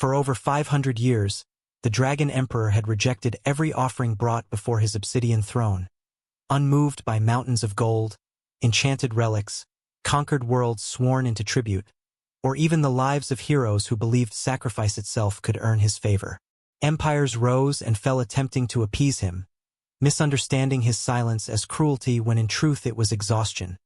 For over 500 years, the Dragon Emperor had rejected every offering brought before his obsidian throne. Unmoved by mountains of gold, enchanted relics, conquered worlds sworn into tribute, or even the lives of heroes who believed sacrifice itself could earn his favor. Empires rose and fell attempting to appease him, misunderstanding his silence as cruelty when in truth it was exhaustion,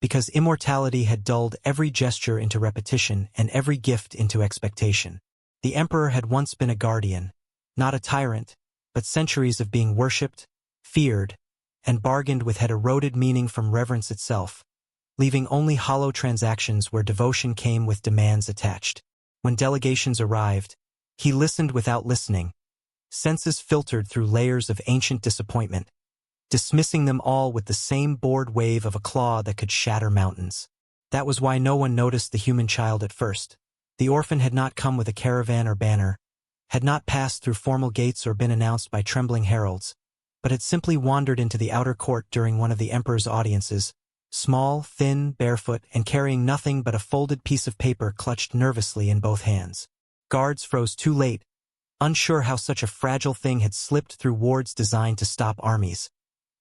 because immortality had dulled every gesture into repetition and every gift into expectation. The emperor had once been a guardian, not a tyrant, but centuries of being worshipped, feared, and bargained with had eroded meaning from reverence itself, leaving only hollow transactions where devotion came with demands attached. When delegations arrived, he listened without listening, senses filtered through layers of ancient disappointment, dismissing them all with the same bored wave of a claw that could shatter mountains. That was why no one noticed the human child at first. The orphan had not come with a caravan or banner, had not passed through formal gates or been announced by trembling heralds, but had simply wandered into the outer court during one of the emperor's audiences, small, thin, barefoot, and carrying nothing but a folded piece of paper clutched nervously in both hands. Guards froze too late, unsure how such a fragile thing had slipped through wards designed to stop armies.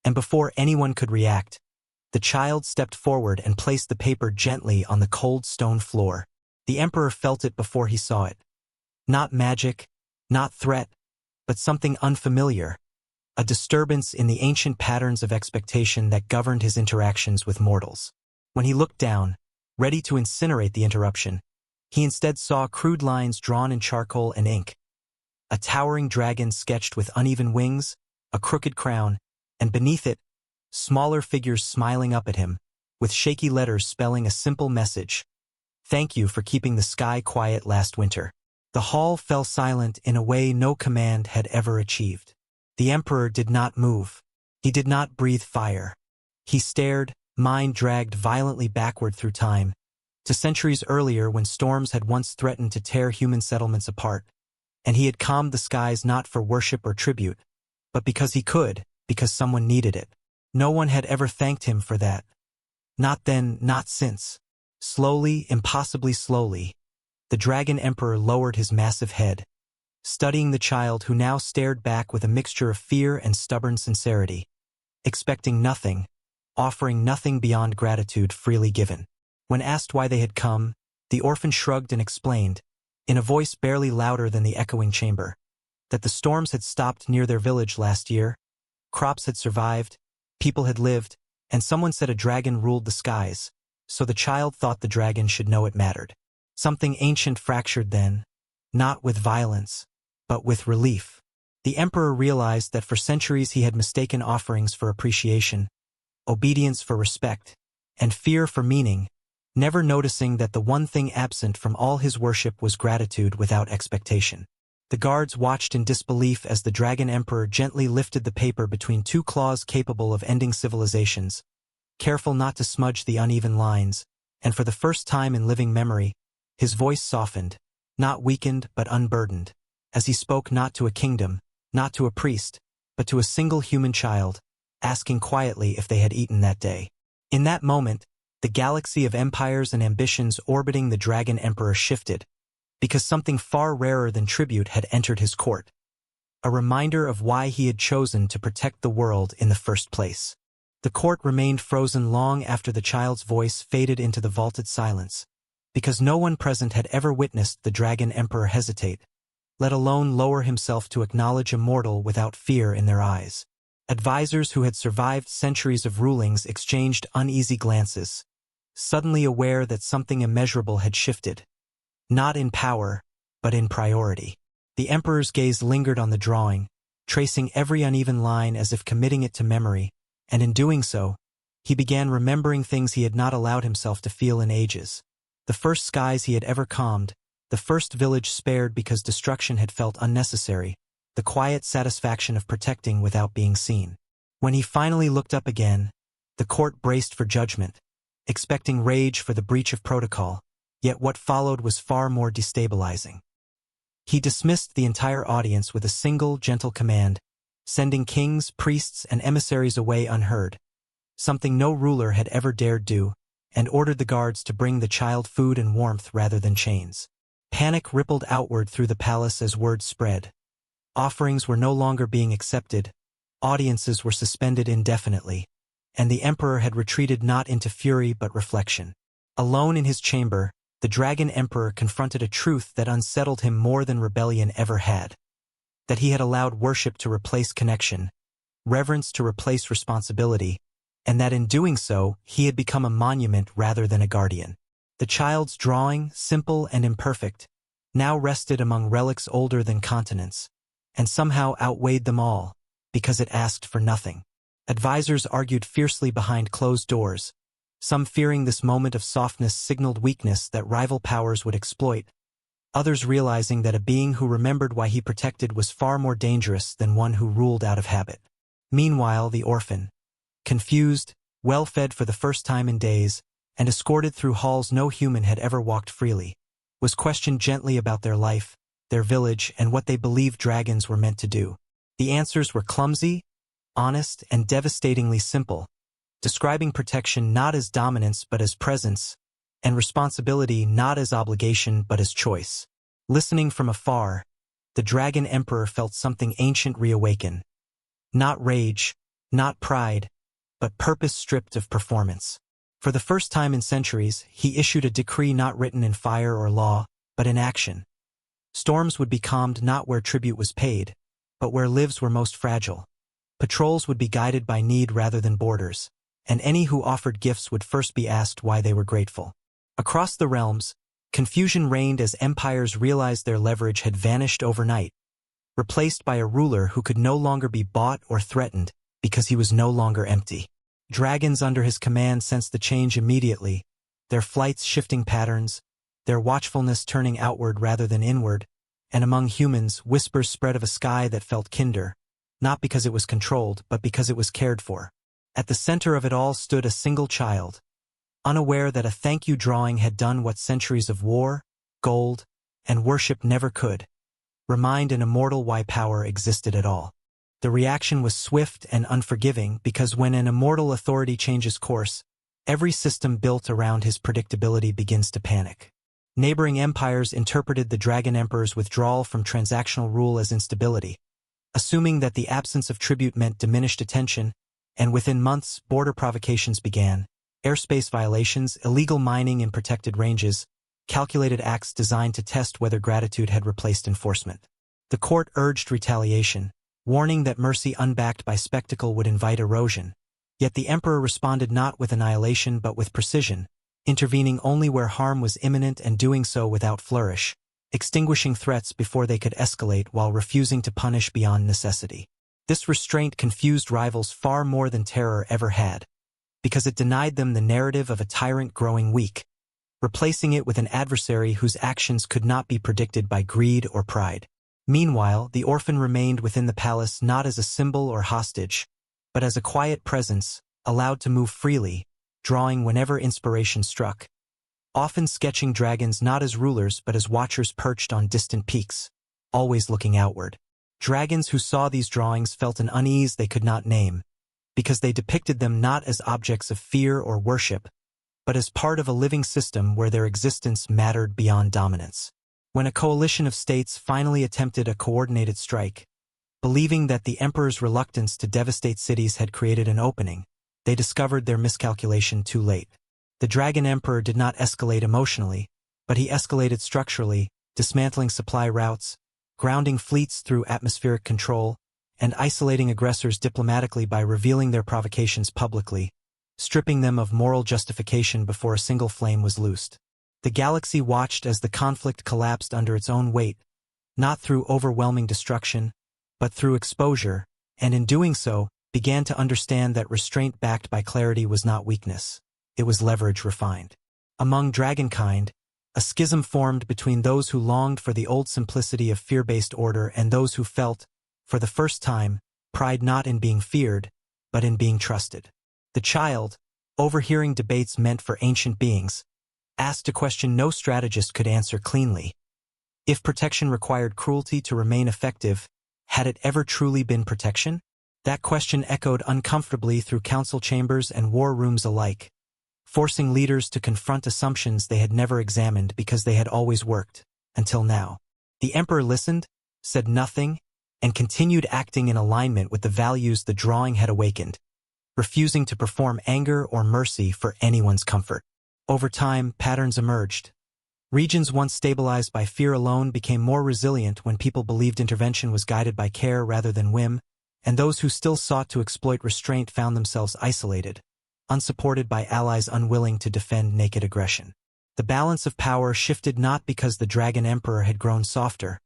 And before anyone could react, the child stepped forward and placed the paper gently on the cold stone floor. The emperor felt it before he saw it. Not magic, not threat, but something unfamiliar, a disturbance in the ancient patterns of expectation that governed his interactions with mortals. When he looked down, ready to incinerate the interruption, he instead saw crude lines drawn in charcoal and ink. A towering dragon sketched with uneven wings, a crooked crown, and beneath it, smaller figures smiling up at him, with shaky letters spelling a simple message: "Thank you for keeping the sky quiet last winter." The hall fell silent in a way no command had ever achieved. The emperor did not move. He did not breathe fire. He stared, mind dragged violently backward through time, to centuries earlier when storms had once threatened to tear human settlements apart, and he had calmed the skies not for worship or tribute, but because he could, because someone needed it. No one had ever thanked him for that. Not then, not since. Slowly, impossibly slowly, the Dragon Emperor lowered his massive head, studying the child who now stared back with a mixture of fear and stubborn sincerity, expecting nothing, offering nothing beyond gratitude freely given. When asked why they had come, the orphan shrugged and explained, in a voice barely louder than the echoing chamber, that the storms had stopped near their village last year, crops had survived, people had lived, and someone said a dragon ruled the skies, so the child thought the dragon should know it mattered. Something ancient fractured then, not with violence, but with relief. The emperor realized that for centuries he had mistaken offerings for appreciation, obedience for respect, and fear for meaning, never noticing that the one thing absent from all his worship was gratitude without expectation. The guards watched in disbelief as the Dragon Emperor gently lifted the paper between two claws capable of ending civilizations, careful not to smudge the uneven lines, and for the first time in living memory, his voice softened, not weakened but unburdened, as he spoke not to a kingdom, not to a priest, but to a single human child, asking quietly if they had eaten that day. In that moment, the galaxy of empires and ambitions orbiting the Dragon Emperor shifted, because something far rarer than tribute had entered his court, a reminder of why he had chosen to protect the world in the first place. The court remained frozen long after the child's voice faded into the vaulted silence, because no one present had ever witnessed the Dragon Emperor hesitate, let alone lower himself to acknowledge a mortal without fear in their eyes. Advisors who had survived centuries of rulings exchanged uneasy glances, suddenly aware that something immeasurable had shifted, not in power, but in priority. The emperor's gaze lingered on the drawing, tracing every uneven line as if committing it to memory, and in doing so, he began remembering things he had not allowed himself to feel in ages. The first skies he had ever calmed, the first village spared because destruction had felt unnecessary, the quiet satisfaction of protecting without being seen. When he finally looked up again, the court braced for judgment, expecting rage for the breach of protocol, yet what followed was far more destabilizing. He dismissed the entire audience with a single gentle command, sending kings, priests, and emissaries away unheard, something no ruler had ever dared do, and ordered the guards to bring the child food and warmth rather than chains. Panic rippled outward through the palace as word spread. Offerings were no longer being accepted, audiences were suspended indefinitely, and the emperor had retreated not into fury but reflection. Alone in his chamber, the Dragon Emperor confronted a truth that unsettled him more than rebellion ever had. That he had allowed worship to replace connection, reverence to replace responsibility, and that in doing so, he had become a monument rather than a guardian. The child's drawing, simple and imperfect, now rested among relics older than continents, and somehow outweighed them all, because it asked for nothing. Advisors argued fiercely behind closed doors, some fearing this moment of softness signaled weakness that rival powers would exploit, others realizing that a being who remembered why he protected was far more dangerous than one who ruled out of habit. Meanwhile, the orphan, confused, well-fed for the first time in days, and escorted through halls no human had ever walked freely, was questioned gently about their life, their village, and what they believed dragons were meant to do. The answers were clumsy, honest, and devastatingly simple, describing protection not as dominance but as presence, and responsibility not as obligation but as choice. Listening from afar, the Dragon Emperor felt something ancient reawaken. Not rage, not pride, but purpose stripped of performance. For the first time in centuries, he issued a decree not written in fire or law, but in action. Storms would be calmed not where tribute was paid, but where lives were most fragile. Patrols would be guided by need rather than borders, and any who offered gifts would first be asked why they were grateful. Across the realms, confusion reigned as empires realized their leverage had vanished overnight, replaced by a ruler who could no longer be bought or threatened because he was no longer empty. Dragons under his command sensed the change immediately, their flights shifting patterns, their watchfulness turning outward rather than inward, and among humans, whispers spread of a sky that felt kinder, not because it was controlled, but because it was cared for. At the center of it all stood a single child, unaware that a thank-you drawing had done what centuries of war, gold, and worship never could: remind an immortal why power existed at all. The reaction was swift and unforgiving because when an immortal authority changes course, every system built around his predictability begins to panic. Neighboring empires interpreted the Dragon Emperor's withdrawal from transactional rule as instability, assuming that the absence of tribute meant diminished attention, and within months, border provocations began: airspace violations, illegal mining in protected ranges, calculated acts designed to test whether gratitude had replaced enforcement. The court urged retaliation, warning that mercy unbacked by spectacle would invite erosion. Yet the emperor responded not with annihilation but with precision, intervening only where harm was imminent and doing so without flourish, extinguishing threats before they could escalate while refusing to punish beyond necessity. This restraint confused rivals far more than terror ever had, because it denied them the narrative of a tyrant growing weak, replacing it with an adversary whose actions could not be predicted by greed or pride. Meanwhile, the orphan remained within the palace not as a symbol or hostage, but as a quiet presence, allowed to move freely, drawing whenever inspiration struck, often sketching dragons not as rulers but as watchers perched on distant peaks, always looking outward. Dragons who saw these drawings felt an unease they could not name, because they depicted them not as objects of fear or worship, but as part of a living system where their existence mattered beyond dominance. When a coalition of states finally attempted a coordinated strike, believing that the emperor's reluctance to devastate cities had created an opening, they discovered their miscalculation too late. The Dragon Emperor did not escalate emotionally, but he escalated structurally, dismantling supply routes, grounding fleets through atmospheric control, and isolating aggressors diplomatically by revealing their provocations publicly, stripping them of moral justification before a single flame was loosed. The galaxy watched as the conflict collapsed under its own weight, not through overwhelming destruction, but through exposure, and in doing so, began to understand that restraint backed by clarity was not weakness, it was leverage refined. Among dragonkind, a schism formed between those who longed for the old simplicity of fear-based order and those who felt, for the first time, pride not in being feared, but in being trusted. The child, overhearing debates meant for ancient beings, asked a question no strategist could answer cleanly. If protection required cruelty to remain effective, had it ever truly been protection? That question echoed uncomfortably through council chambers and war rooms alike, forcing leaders to confront assumptions they had never examined because they had always worked. until now. The emperor listened, said nothing, and continued acting in alignment with the values the drawing had awakened, refusing to perform anger or mercy for anyone's comfort. Over time, patterns emerged. Regions once stabilized by fear alone became more resilient when people believed intervention was guided by care rather than whim, and those who still sought to exploit restraint found themselves isolated, unsupported by allies unwilling to defend naked aggression. The balance of power shifted not because the Dragon Emperor had grown softer,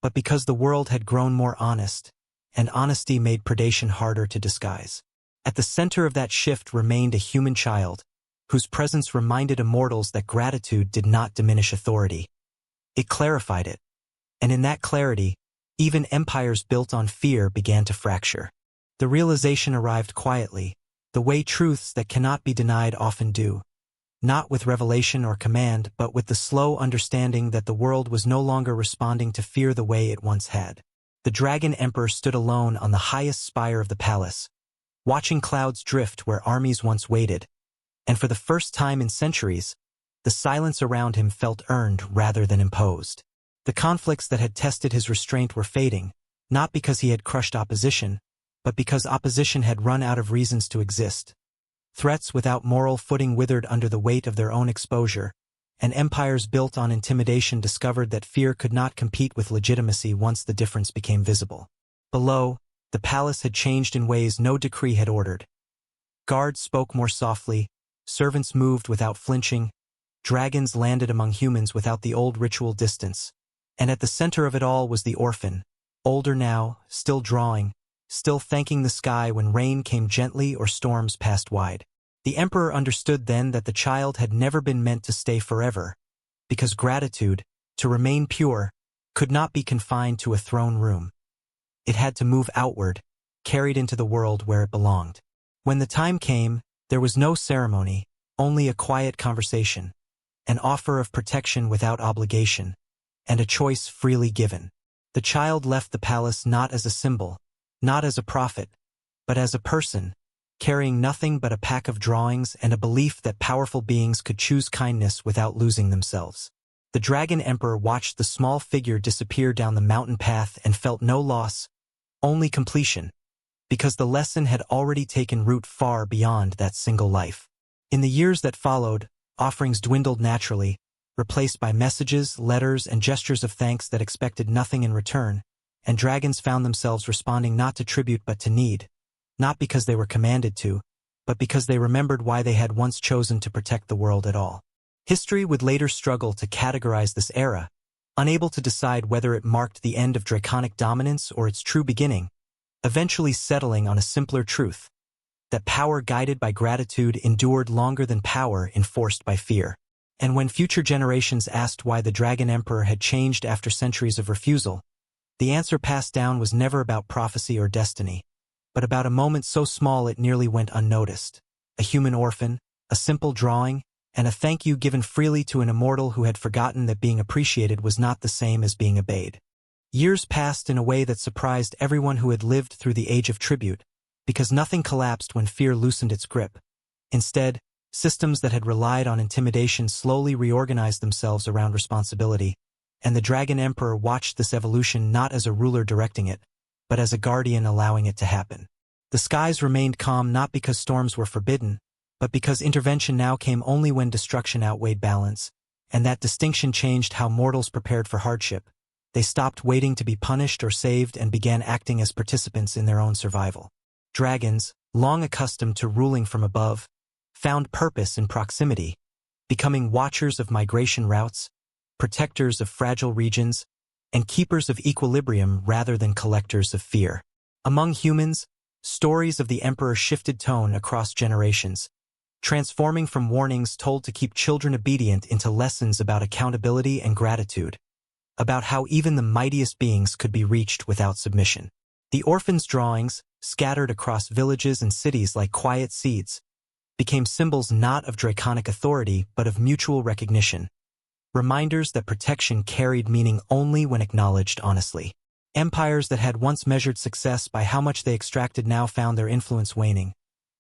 but because the world had grown more honest, and honesty made predation harder to disguise. At the center of that shift remained a human child, whose presence reminded immortals that gratitude did not diminish authority. It clarified it, and in that clarity, even empires built on fear began to fracture. The realization arrived quietly, the way truths that cannot be denied often do. Not with revelation or command, but with the slow understanding that the world was no longer responding to fear the way it once had. The Dragon Emperor stood alone on the highest spire of the palace, watching clouds drift where armies once waited, and for the first time in centuries, the silence around him felt earned rather than imposed. The conflicts that had tested his restraint were fading, not because he had crushed opposition, but because opposition had run out of reasons to exist. Threats without moral footing withered under the weight of their own exposure, and empires built on intimidation discovered that fear could not compete with legitimacy once the difference became visible. Below, the palace had changed in ways no decree had ordered. Guards spoke more softly, servants moved without flinching, dragons landed among humans without the old ritual distance, and at the center of it all was the orphan, older now, still drawing, still thanking the sky when rain came gently or storms passed wide. The emperor understood then that the child had never been meant to stay forever, because gratitude, to remain pure, could not be confined to a throne room. It had to move outward, carried into the world where it belonged. When the time came, there was no ceremony, only a quiet conversation, an offer of protection without obligation, and a choice freely given. The child left the palace not as a symbol, not as a prophet, but as a person, carrying nothing but a pack of drawings and a belief that powerful beings could choose kindness without losing themselves. The Dragon Emperor watched the small figure disappear down the mountain path and felt no loss, only completion, because the lesson had already taken root far beyond that single life. In the years that followed, offerings dwindled naturally, replaced by messages, letters, and gestures of thanks that expected nothing in return, and dragons found themselves responding not to tribute but to need, not because they were commanded to, but because they remembered why they had once chosen to protect the world at all. History would later struggle to categorize this era, unable to decide whether it marked the end of draconic dominance or its true beginning, eventually settling on a simpler truth, that power guided by gratitude endured longer than power enforced by fear. And when future generations asked why the Dragon Emperor had changed after centuries of refusal, the answer passed down was never about prophecy or destiny, but about a moment so small it nearly went unnoticed. A human orphan, a simple drawing, and a thank you given freely to an immortal who had forgotten that being appreciated was not the same as being obeyed. Years passed in a way that surprised everyone who had lived through the age of tribute, because nothing collapsed when fear loosened its grip. Instead, systems that had relied on intimidation slowly reorganized themselves around responsibility, and the Dragon Emperor watched this evolution not as a ruler directing it, but as a guardian allowing it to happen. The skies remained calm not because storms were forbidden, but because intervention now came only when destruction outweighed balance, and that distinction changed how mortals prepared for hardship. They stopped waiting to be punished or saved and began acting as participants in their own survival. Dragons, long accustomed to ruling from above, found purpose in proximity, becoming watchers of migration routes, protectors of fragile regions, and keepers of equilibrium rather than collectors of fear. Among humans, stories of the Emperor shifted tone across generations, transforming from warnings told to keep children obedient into lessons about accountability and gratitude, about how even the mightiest beings could be reached without submission. The orphan's drawings, scattered across villages and cities like quiet seeds, became symbols not of draconic authority but of mutual recognition, reminders that protection carried meaning only when acknowledged honestly. Empires that had once measured success by how much they extracted now found their influence waning,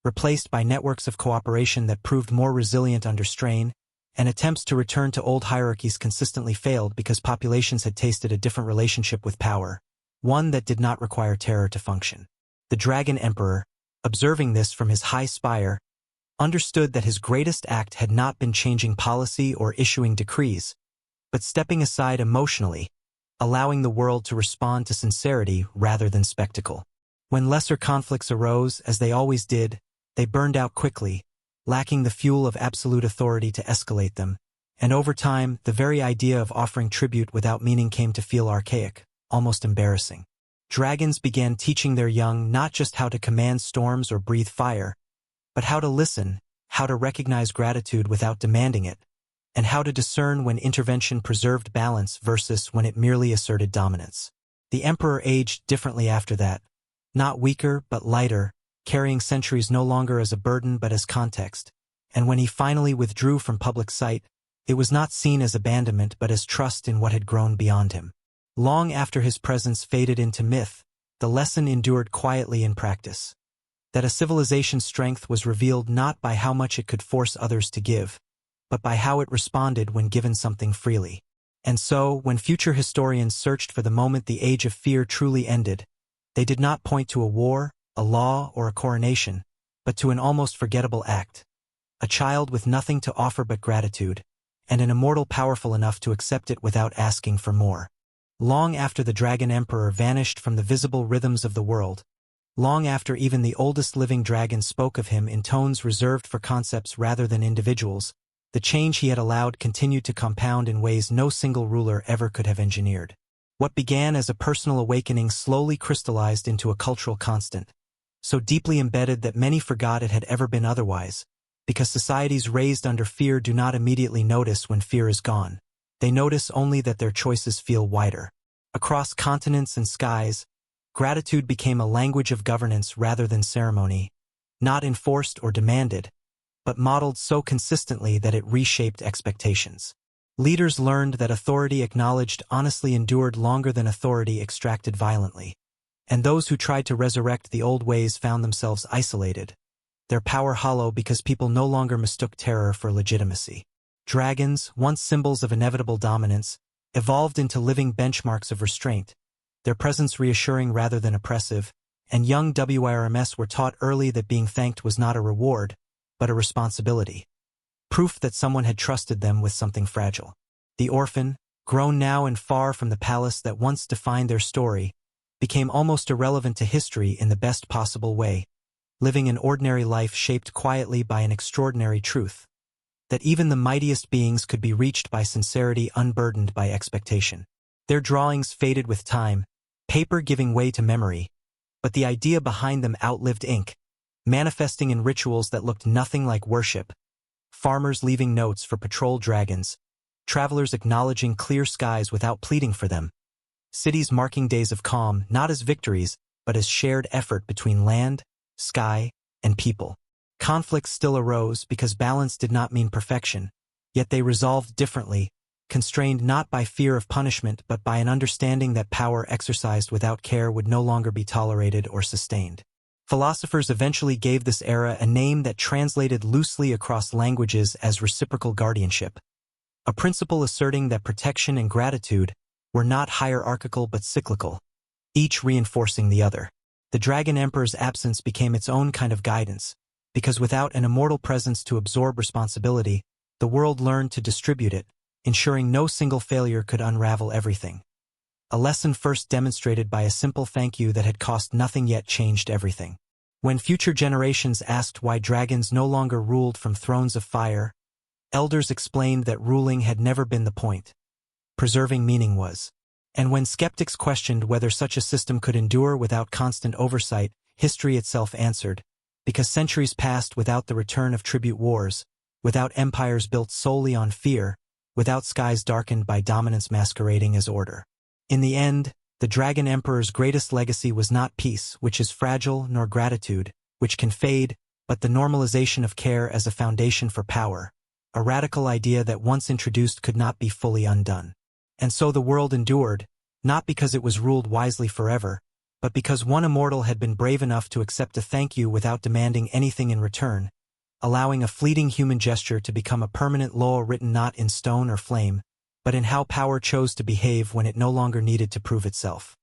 replaced by networks of cooperation that proved more resilient under strain, and attempts to return to old hierarchies consistently failed because populations had tasted a different relationship with power, one that did not require terror to function. The Dragon Emperor, observing this from his high spire, understood that his greatest act had not been changing policy or issuing decrees, but stepping aside emotionally, allowing the world to respond to sincerity rather than spectacle. When lesser conflicts arose, as they always did, they burned out quickly, lacking the fuel of absolute authority to escalate them, and over time, the very idea of offering tribute without meaning came to feel archaic, almost embarrassing. Dragons began teaching their young not just how to command storms or breathe fire, but how to listen, how to recognize gratitude without demanding it, and how to discern when intervention preserved balance versus when it merely asserted dominance. The emperor aged differently after that, not weaker but lighter, carrying centuries no longer as a burden but as context, and when he finally withdrew from public sight, it was not seen as abandonment but as trust in what had grown beyond him. Long after his presence faded into myth, the lesson endured quietly in practice. That a civilization's strength was revealed not by how much it could force others to give, but by how it responded when given something freely. And so, when future historians searched for the moment the age of fear truly ended, they did not point to a war, a law, or a coronation, but to an almost forgettable act. A child with nothing to offer but gratitude, and an immortal powerful enough to accept it without asking for more. Long after the Dragon Emperor vanished from the visible rhythms of the world, long after even the oldest living dragon spoke of him in tones reserved for concepts rather than individuals, the change he had allowed continued to compound in ways no single ruler ever could have engineered. What began as a personal awakening slowly crystallized into a cultural constant, so deeply embedded that many forgot it had ever been otherwise, because societies raised under fear do not immediately notice when fear is gone. They notice only that their choices feel wider. Across continents and skies, gratitude became a language of governance rather than ceremony, not enforced or demanded, but modeled so consistently that it reshaped expectations. Leaders learned that authority acknowledged honestly endured longer than authority extracted violently, and those who tried to resurrect the old ways found themselves isolated, their power hollow because people no longer mistook terror for legitimacy. Dragons, once symbols of inevitable dominance, evolved into living benchmarks of restraint, their presence reassuring rather than oppressive, and young WIRMS were taught early that being thanked was not a reward, but a responsibility. Proof that someone had trusted them with something fragile. The orphan, grown now and far from the palace that once defined their story, became almost irrelevant to history in the best possible way, living an ordinary life shaped quietly by an extraordinary truth, that even the mightiest beings could be reached by sincerity unburdened by expectation. Their drawings faded with time, paper giving way to memory, but the idea behind them outlived ink, manifesting in rituals that looked nothing like worship, farmers leaving notes for patrol dragons, travelers acknowledging clear skies without pleading for them, cities marking days of calm not as victories but as shared effort between land, sky, and people. Conflicts still arose because balance did not mean perfection, yet they resolved differently, constrained not by fear of punishment but by an understanding that power exercised without care would no longer be tolerated or sustained. Philosophers eventually gave this era a name that translated loosely across languages as reciprocal guardianship, a principle asserting that protection and gratitude were not hierarchical but cyclical, each reinforcing the other. The Dragon Emperor's absence became its own kind of guidance, because without an immortal presence to absorb responsibility, the world learned to distribute it, ensuring no single failure could unravel everything. A lesson first demonstrated by a simple thank you that had cost nothing yet changed everything. When future generations asked why dragons no longer ruled from thrones of fire, elders explained that ruling had never been the point. Preserving meaning was. And when skeptics questioned whether such a system could endure without constant oversight, history itself answered, because centuries passed without the return of tribute wars, without empires built solely on fear, without skies darkened by dominance masquerading as order. In the end, the Dragon Emperor's greatest legacy was not peace, which is fragile, nor gratitude, which can fade, but the normalization of care as a foundation for power, a radical idea that once introduced could not be fully undone. And so the world endured, not because it was ruled wisely forever, but because one immortal had been brave enough to accept a thank you without demanding anything in return, allowing a fleeting human gesture to become a permanent law written not in stone or flame, but in how power chose to behave when it no longer needed to prove itself.